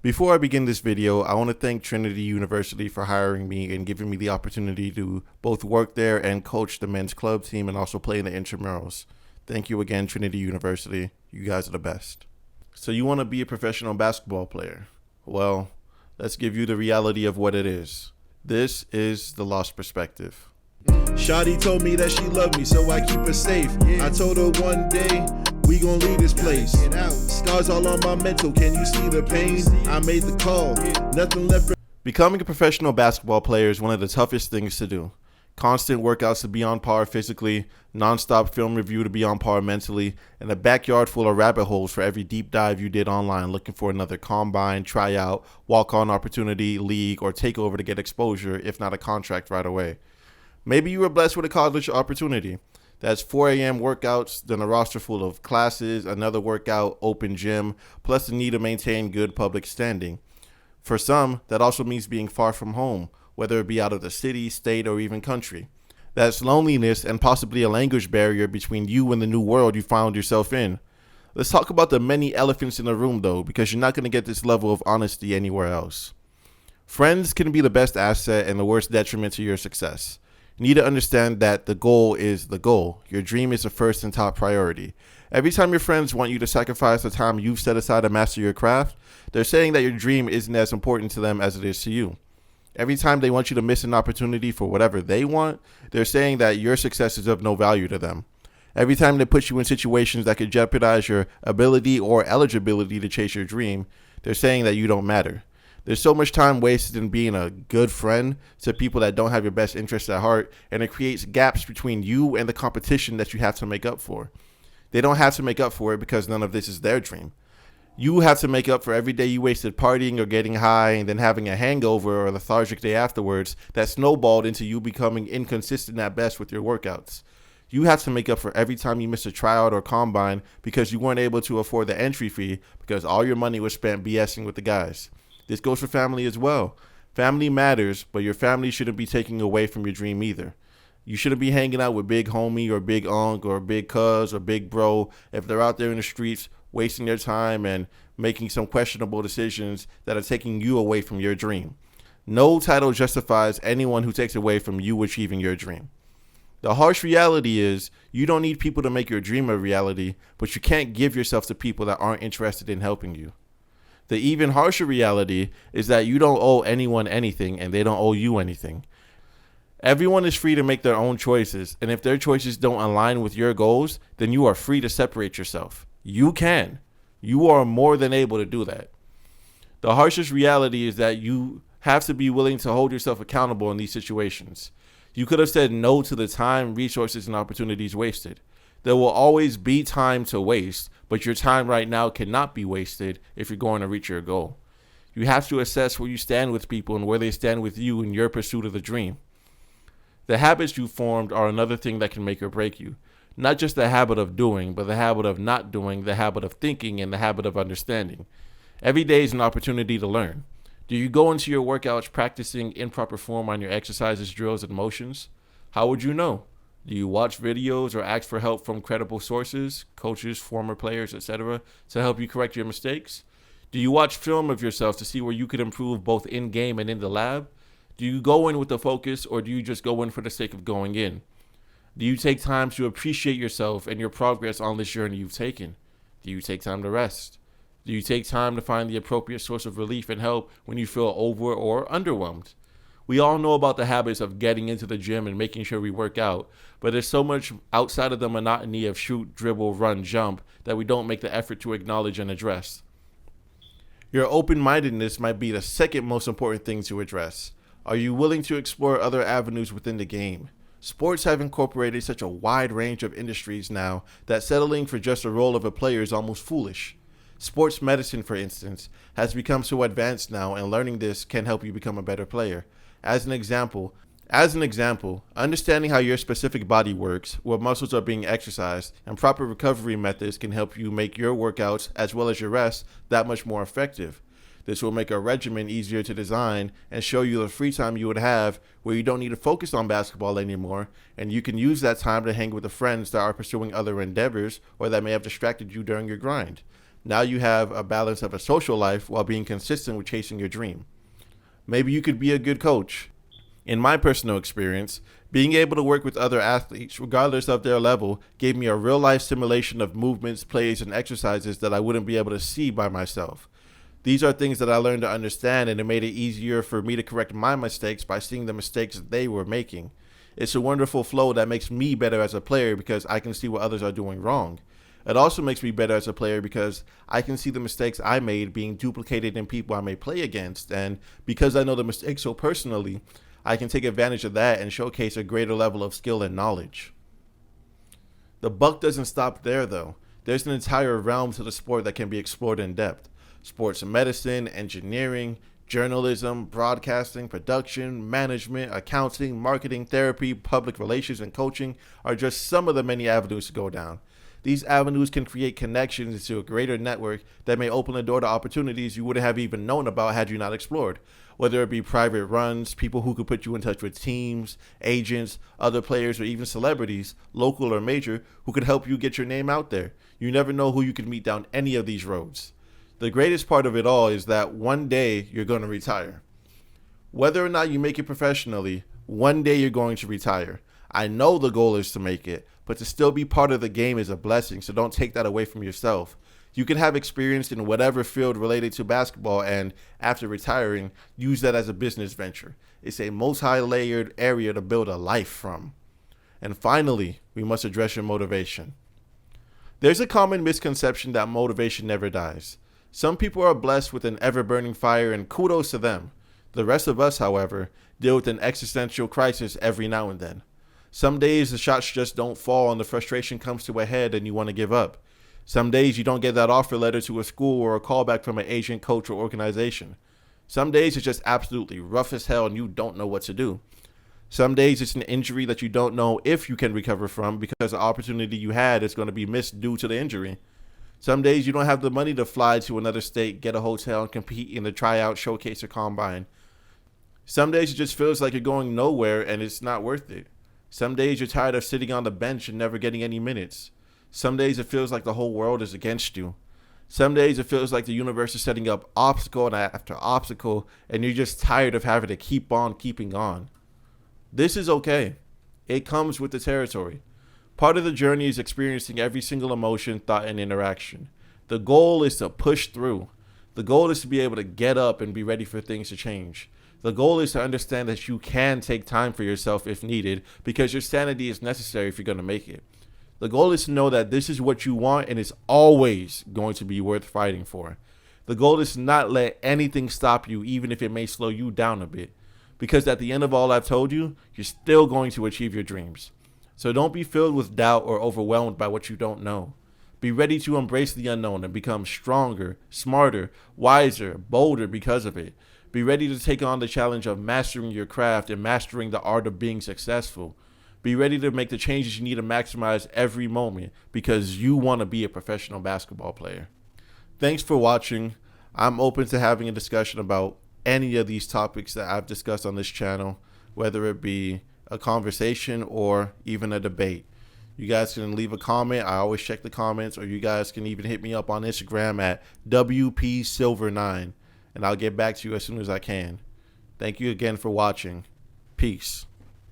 Before I begin this video, I want to thank Trinity University for hiring me and giving me the opportunity to both work there and coach the men's club team and also play in the intramurals. Thank you again, Trinity University. You guys are the best. So you want to be a professional basketball player? Well, let's give you the reality of what it is. This is the lost perspective. Shawty told me that she loved me, so I keep her safe. I told her one day, we gon' leave this place. Scars all on my mental, can you see the pain? I made the call, nothing left for... Becoming a professional basketball player is one of the toughest things to do. Constant workouts to be on par physically, non-stop film review to be on par mentally, and a backyard full of rabbit holes for every deep dive you did online looking for another combine, tryout, walk-on opportunity, league, or takeover to get exposure, if not a contract right away. Maybe you were blessed with a college opportunity. That's 4 a.m. workouts, then a roster full of classes, another workout, open gym, plus the need to maintain good public standing. For some, that also means being far from home, whether it be out of the city, state, or even country. That's loneliness and possibly a language barrier between you and the new world you found yourself in. Let's talk about the many elephants in the room, though, because you're not going to get this level of honesty anywhere else. Friends can be the best asset and the worst detriment to your success. You need to understand that the goal is the goal. Your dream is the first and top priority. Every time your friends want you to sacrifice the time you've set aside to master your craft, they're saying that your dream isn't as important to them as it is to you. Every time they want you to miss an opportunity for whatever they want, they're saying that your success is of no value to them. Every time they put you in situations that could jeopardize your ability or eligibility to chase your dream, they're saying that you don't matter. There's so much time wasted in being a good friend to people that don't have your best interests at heart, and it creates gaps between you and the competition that you have to make up for. They don't have to make up for it because none of this is their dream. You have to make up for every day you wasted partying or getting high and then having a hangover or a lethargic day afterwards that snowballed into you becoming inconsistent at best with your workouts. You have to make up for every time you missed a tryout or combine because you weren't able to afford the entry fee because all your money was spent BSing with the guys. This goes for family as well. Family matters, but your family shouldn't be taking away from your dream either. You shouldn't be hanging out with big homie or big unc or big cuz or big bro if they're out there in the streets wasting their time and making some questionable decisions that are taking you away from your dream. No title justifies anyone who takes away from you achieving your dream. The harsh reality is you don't need people to make your dream a reality, but you can't give yourself to people that aren't interested in helping you. The even harsher reality is that you don't owe anyone anything and they don't owe you anything. Everyone is free to make their own choices, and if their choices don't align with your goals, then you are free to separate yourself. You can. You are more than able to do that. The harshest reality is that you have to be willing to hold yourself accountable in these situations. You could have said no to the time, resources, and opportunities wasted. There will always be time to waste, but your time right now cannot be wasted if you're going to reach your goal. You have to assess where you stand with people and where they stand with you in your pursuit of the dream. The habits you formed are another thing that can make or break you. Not just the habit of doing, but the habit of not doing, the habit of thinking, and the habit of understanding. Every day is an opportunity to learn. Do you go into your workouts practicing improper form on your exercises, drills, and motions? How would you know? Do you watch videos or ask for help from credible sources, coaches, former players, etc., to help you correct your mistakes? Do you watch film of yourself to see where you could improve both in-game and in the lab? Do you go in with the focus, or do you just go in for the sake of going in? Do you take time to appreciate yourself and your progress on this journey you've taken? Do you take time to rest? Do you take time to find the appropriate source of relief and help when you feel over or underwhelmed? We all know about the habits of getting into the gym and making sure we work out, but there's so much outside of the monotony of shoot, dribble, run, jump that we don't make the effort to acknowledge and address. Your open-mindedness might be the second most important thing to address. Are you willing to explore other avenues within the game? Sports have incorporated such a wide range of industries now that settling for just the role of a player is almost foolish. Sports medicine, for instance, has become so advanced now, and learning this can help you become a better player. As an example, understanding how your specific body works, what muscles are being exercised, and proper recovery methods can help you make your workouts, as well as your rest, that much more effective. This will make a regimen easier to design and show you the free time you would have where you don't need to focus on basketball anymore, and you can use that time to hang with the friends that are pursuing other endeavors or that may have distracted you during your grind. Now you have a balance of a social life while being consistent with chasing your dream. Maybe you could be a good coach. In my personal experience, being able to work with other athletes, regardless of their level, gave me a real life simulation of movements, plays, and exercises that I wouldn't be able to see by myself. These are things that I learned to understand, and it made it easier for me to correct my mistakes by seeing the mistakes they were making. It's a wonderful flow that makes me better as a player because I can see what others are doing wrong. It also makes me better as a player because I can see the mistakes I made being duplicated in people I may play against, and because I know the mistakes so personally, I can take advantage of that and showcase a greater level of skill and knowledge. The buck doesn't stop there, though. There's an entire realm to the sport that can be explored in depth. Sports medicine, engineering, journalism, broadcasting, production, management, accounting, marketing, therapy, public relations, and coaching are just some of the many avenues to go down. These avenues can create connections into a greater network that may open the door to opportunities you wouldn't have even known about had you not explored. Whether it be private runs, people who could put you in touch with teams, agents, other players, or even celebrities, local or major, who could help you get your name out there. You never know who you could meet down any of these roads. The greatest part of it all is that one day you're going to retire. Whether or not you make it professionally, one day you're going to retire. I know the goal is to make it, but to still be part of the game is a blessing, so don't take that away from yourself. You can have experience in whatever field related to basketball and, after retiring, use that as a business venture. It's a multi-layered area to build a life from. And finally, we must address your motivation. There's a common misconception that motivation never dies. Some people are blessed with an ever-burning fire, and kudos to them. The rest of us, however, deal with an existential crisis every now and then. Some days the shots just don't fall and the frustration comes to a head and you want to give up. Some days you don't get that offer letter to a school or a callback from an agent, coach, or organization. Some days it's just absolutely rough as hell and you don't know what to do. Some days it's an injury that you don't know if you can recover from because the opportunity you had is going to be missed due to the injury. Some days you don't have the money to fly to another state, get a hotel, and compete in the tryout, showcase, or combine. Some days it just feels like you're going nowhere and it's not worth it. Some days you're tired of sitting on the bench and never getting any minutes. Some days it feels like the whole world is against you. Some days it feels like the universe is setting up obstacle after obstacle and you're just tired of having to keep on keeping on. This is okay. It comes with the territory. Part of the journey is experiencing every single emotion, thought, and interaction. The goal is to push through. The goal is to be able to get up and be ready for things to change. The goal is to understand that you can take time for yourself if needed because your sanity is necessary if you're going to make it. The goal is to know that this is what you want and it's always going to be worth fighting for. The goal is to not let anything stop you, even if it may slow you down a bit. Because at the end of all I've told you, you're still going to achieve your dreams. So don't be filled with doubt or overwhelmed by what you don't know. Be ready to embrace the unknown and become stronger, smarter, wiser, bolder because of it. Be ready to take on the challenge of mastering your craft and mastering the art of being successful. Be ready to make the changes you need to maximize every moment because you want to be a professional basketball player. Thanks for watching. I'm open to having a discussion about any of these topics that I've discussed on this channel, whether it be a conversation or even a debate. You guys can leave a comment. I always check the comments, or you guys can even hit me up on Instagram at WPSilver9, and I'll get back to you as soon as I can. Thank you again for watching. Peace.